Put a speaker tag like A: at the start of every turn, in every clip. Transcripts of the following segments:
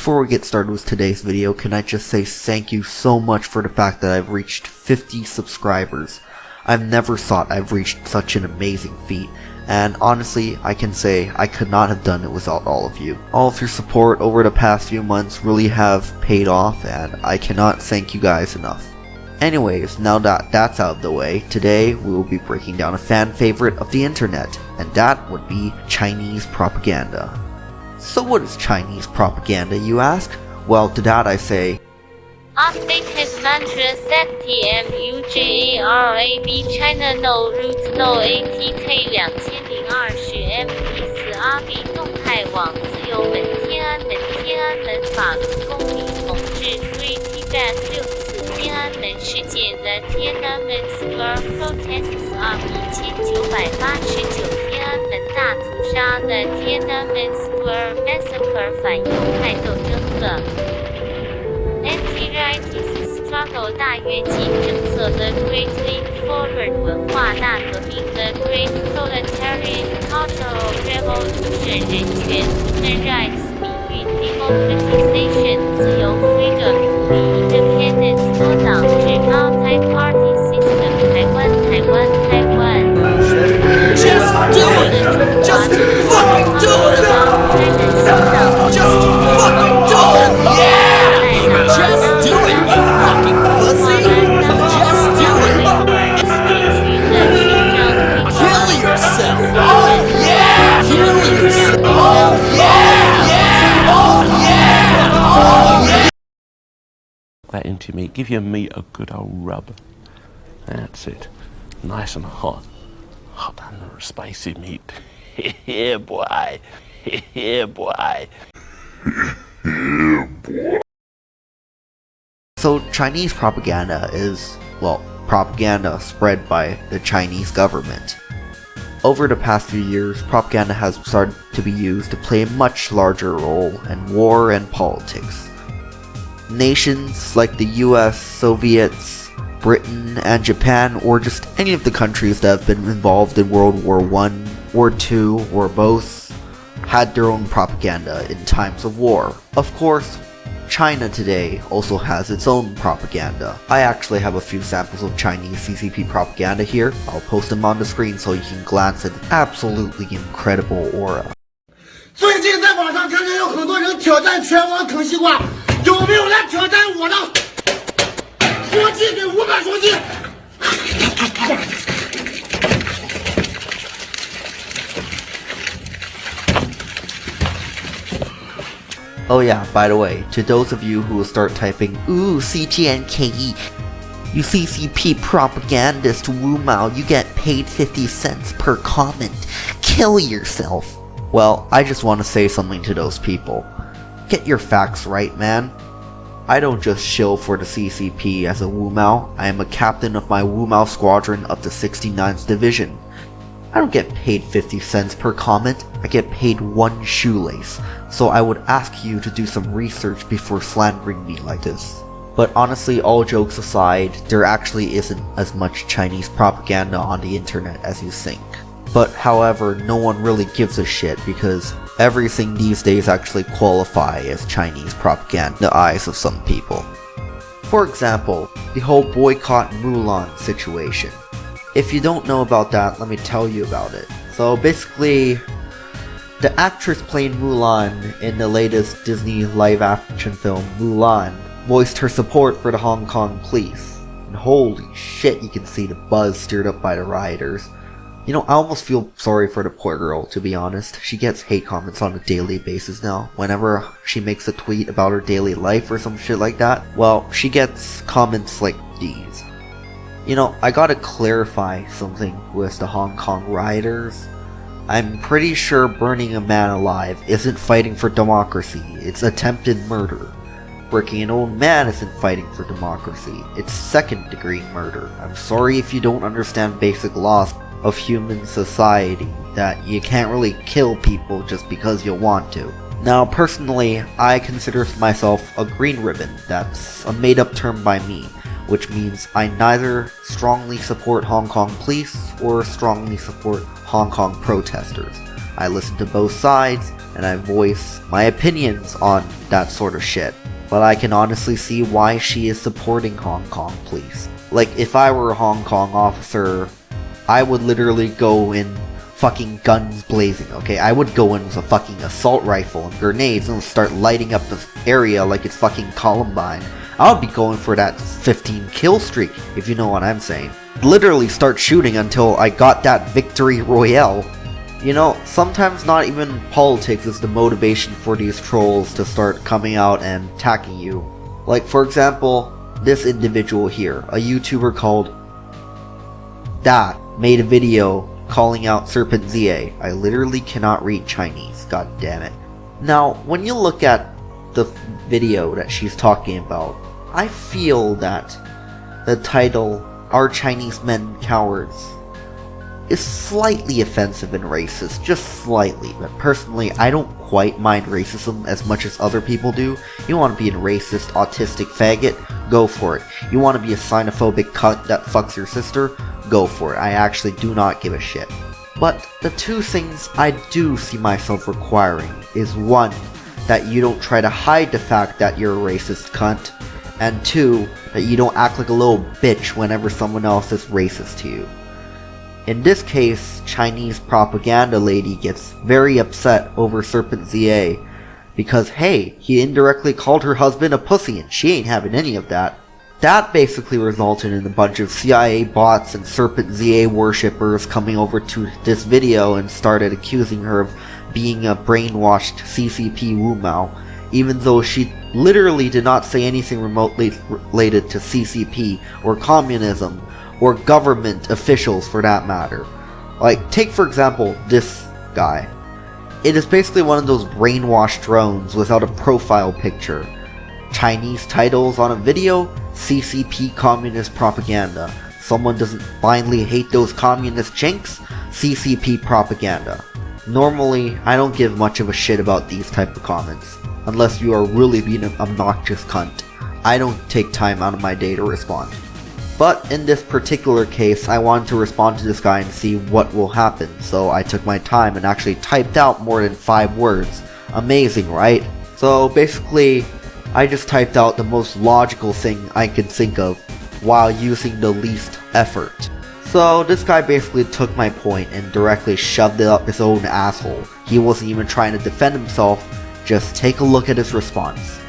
A: Before we get started with today's video, can I just say thank you so much for the fact that I've reached 50 subscribers. I've never thought I've reached such an amazing feat, and honestly, I can say I could not have done it without all of you. All of your support over the past few months really have paid off, and I cannot thank you guys enough. Anyways, now that that's out of the way, today we will be breaking down a fan favorite of the internet, and that would be Chinese propaganda. So what is Chinese propaganda, you ask? Well, to that I say,
B: Updated mantra set TMUJARAB China no root no ATK 2020 MP4 阿比动态网自由门天安门天安门法轮功理统治 Free Tibet 6次天安门事件 The Tiananmen Square Protests 阿比1989天安门大屠杀 The Tiananmen Square Massacre 反犹太斗争的Anti-Rightist Struggle 大跃进政策 The Great Leap Forward 文化大革命 The Great Proletarian Cultural Revolution 人权 Human Rights 命运 Democratization 自由 Freedom 鼓励 Independence 多党制 Multi-Party System 台湾
C: Just do it! Just fucking do it! Just fucking do it! Yeah! Just do it, you fucking pussy! Just do it! Kill yourself! Oh yeah! Kill yourself! Oh yeah! Yeah! Oh yeah! Oh yeah!
D: That into your meat. Give your meat a good old rub. That's it. Nice and hot. Hot and spicy meat. Yeah, boy. Yeah, boy.
A: so Chinese propaganda is, well, propaganda spread by the Chinese government. Over the past few years, propaganda has started to be used to play a much larger role in war and politics. Nations like the US, Soviets, Britain, and Japan, or just any of the countries that have been involved in World War I, War II, or both, had their own propaganda in times of war. Of course, China today also has its own propaganda. I actually have a few samples of Chinese CCP propaganda here. I'll post them on the screen so you can glance at the absolutely incredible aura.
E: 最近在网上看见有很多人挑战全网啃西瓜，有没有来挑战我的？说鸡给500说鸡。
A: Oh yeah, by the way, to those of you who will start typing, ooh, CTNKE, you CCP propagandist Wu Mao, you get paid 50 cents per comment. Kill yourself. Well, I just want to say something to those people. Get your facts right, man. I don't just shill for the CCP as a Wu Mao, I am a captain of my Wu Mao squadron of the 69th Division. I don't get paid 50 cents per comment, I get paid 1 shoelace, so I would ask you to do some research before slandering me like this. But honestly, all jokes aside, there actually isn't as much Chinese propaganda on the internet as you think. But however, no one really gives a shit because everything these days actually qualify as Chinese propaganda in the eyes of some people. For example, the whole boycott Mulan situation. If you don't know about that, let me tell you about it. So basically, the actress playing Mulan in the latest Disney live-action film Mulan voiced her support for the Hong Kong police. And holy shit, you can see the buzz stirred up by the rioters. You know, I almost feel sorry for the poor girl, to be honest. She gets hate comments on a daily basis now. Whenever she makes a tweet about her daily life or some shit like that, well, she gets comments like these. You know, I gotta clarify something with the Hong Kong rioters. I'm pretty sure burning a man alive isn't fighting for democracy, it's attempted murder. Breaking an old man isn't fighting for democracy, it's second-degree murder. I'm sorry if you don't understand basic laws of human society, that you can't really kill people just because you want to. Now, personally, I consider myself a green ribbon. That's a made-up term by me, which means I neither strongly support Hong Kong police or strongly support Hong Kong protesters. I listen to both sides, and I voice my opinions on that sort of shit. But I can honestly see why she is supporting Hong Kong police. Like, if I were a Hong Kong officer, I would literally go in fucking guns blazing, okay? I would go in with a fucking assault rifle and grenades and start lighting up the area like it's fucking Columbine. I would be going for that 15 kill streak, if you know what I'm saying. Literally start shooting until I got that victory royale. You know, sometimes not even politics is the motivation for these trolls to start coming out and attacking you. Like, for example, this individual here, a YouTuber called Dank, made a video calling out Serpent ZA. I literally cannot read Chinese, god damn it. Now, when you look at the video that she's talking about, I feel that the title, Are Chinese Men Cowards, is slightly offensive and racist, just slightly, but personally I don't quite mind racism as much as other people do. You want to be a racist, autistic faggot? Go for it. You want to be a xenophobic cunt that fucks your sister? Go for it. I actually do not give a shit. But the two things I do see myself requiring is one, that you don't try to hide the fact that you're a racist cunt, and two, that you don't act like a little bitch whenever someone else is racist to you. In this case, Chinese propaganda lady gets very upset over Serpent ZA because, hey, he indirectly called her husband a pussy and she ain't having any of that. That basically resulted in a bunch of CIA bots and Serpent ZA worshippers coming over to this video and started accusing her of being a brainwashed CCP Wumao, even though she literally did not say anything remotely related to CCP or communism or government officials for that matter. Like, take for example this guy. It is basically one of those brainwashed drones without a profile picture. Chinese titles on a video, CCP communist propaganda. Someone doesn't blindly hate those communist chinks, CCP propaganda. Normally, I don't give much of a shit about these type of comments, unless you are really being an obnoxious cunt. I don't take time out of my day to respond. But in this particular case, I wanted to respond to this guy and see what will happen, so I took my time and actually typed out more than 5 words. Amazing, right? So basically, I just typed out the most logical thing I could think of while using the least effort. So this guy basically took my point and directly shoved it up his own asshole. He wasn't even trying to defend himself, just take a look at his response.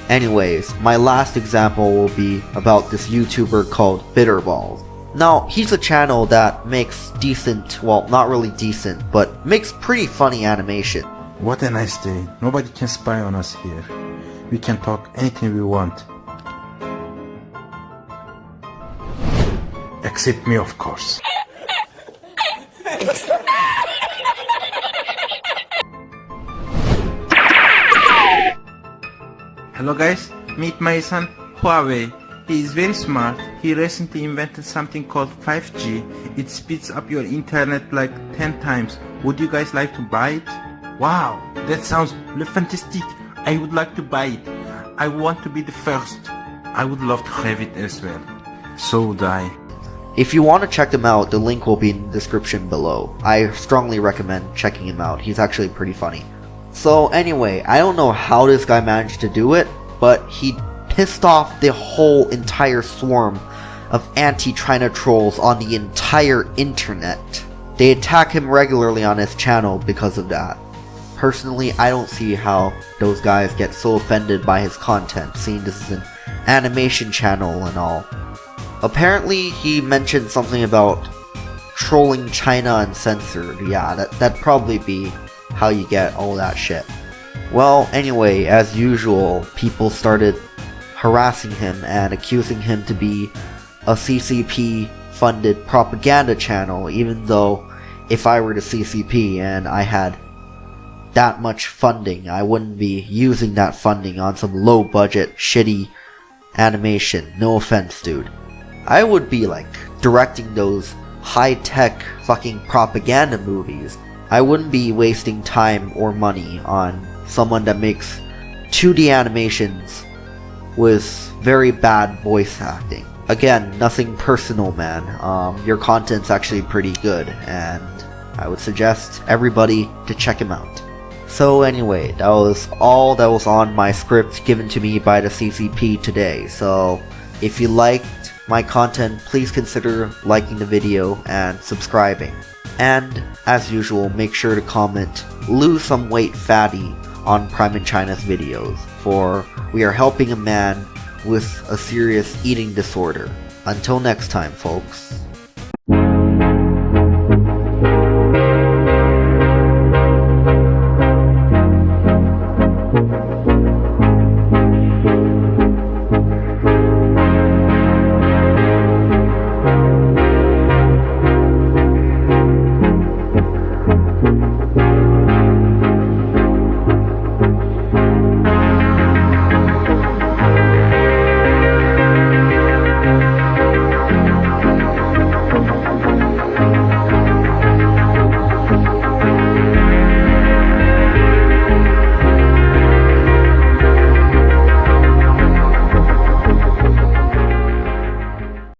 A: Anyways, my last example will be about this YouTuber called Bitterballs. Now, he's a channel that makes decent, well, not really decent, but makes pretty funny animation.
F: What a nice day. Nobody can spy on us here. We can talk anything we want. Except me, of course. Hello guys, meet my son Huawei. He is very smart. He recently invented something called 5G. It speeds up your internet like 10 times. Would you guys like to buy it? Wow, that sounds fantastic. I would like to buy it. I want to be the first. I would love to have it as well. So would I.
A: If you want to check them out, the link will be in the description below. I strongly recommend checking him out. He's actually pretty funny. So anyway, I don't know how this guy managed to do it, but he pissed off the whole entire swarm of anti-China trolls on the entire internet. They attack him regularly on his channel because of that. Personally, I don't see how those guys get so offended by his content, seeing this is an animation channel and all. Apparently, he mentioned something about trolling China uncensored. Yeah, that'd probably be how you get all that shit. Well, anyway, as usual, people started harassing him and accusing him to be a CCP-funded propaganda channel, even though if I were the CCP and I had that much funding, I wouldn't be using that funding on some low-budget, shitty animation. No offense, dude. I would be, like, directing those high-tech fucking propaganda movies. I wouldn't be wasting time or money on someone that makes 2D animations with very bad voice acting. Again, nothing personal, man. Your content's actually pretty good, and I would suggest everybody to check him out. So anyway, that was all that was on my script given to me by the CCP today. So if you liked my content, please consider liking the video and subscribing. And as usual, make sure to comment "lose some weight fatty" on Prime in China's videos, for we are helping a man with a serious eating disorder. Until next time, folks.